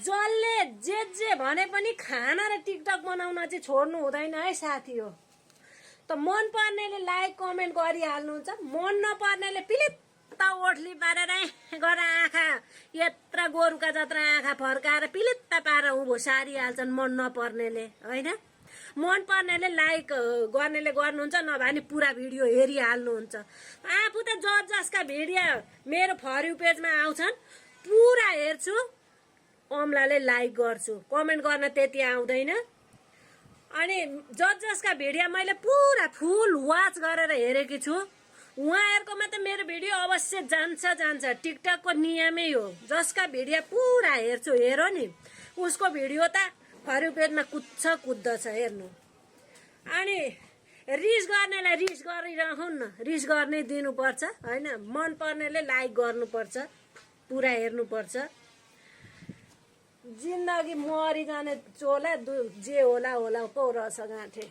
जसले जे भने पनि खाना र टिकटक बनाउन चाहिँ छोड्नु हुँदैन है साथी हो। त मन पर्नेले लाइक कमेन्ट गरिहाल्नुहुन्छ, मन नपर्नेले पिलित्त ओठली पारेर गरेर आँखा यत्र गोरुका जत्र आँखा फर्काएर पिलित्त पारेर उँभो सारिहाल्छन् मन नपर्नेले होइन। मन पर्नेले लाइक गर्नेले गर्नुहुन्छ, नभए नि पुरा भिडियो हेरिहाल्नुहुन्छ। आफू त जसका भिडियो मेरो फर यू पेजमा आउँछन् पुरा हेर्छु, अमलाले लाइक गर्छु, कमेन्ट गर्न त्यति आउँदैन। अनि जसका भिडियो मैले पुरा फुल वाच गरेर हेरेकी छु उहाँहरुकोमा त मेरो भिडियो अवश्य जान्छ। टिकटकको नियमै हो, जसका भिडियो पुरा हेर्छु हेरो नि उसको भिडियो त फर यू पेजमा कुद्दछ हेर्नु। अनि रिस गर्नेलाई रिस गरिरहन् न, रिस गर्नै दिनुपर्छ हैन। मन पर्नेले लाइक गर्नुपर्छ, पुरा हेर्नुपर्छ। जिन्दगी मरि जाने चोला जे होला पो रहेछ गाँठे।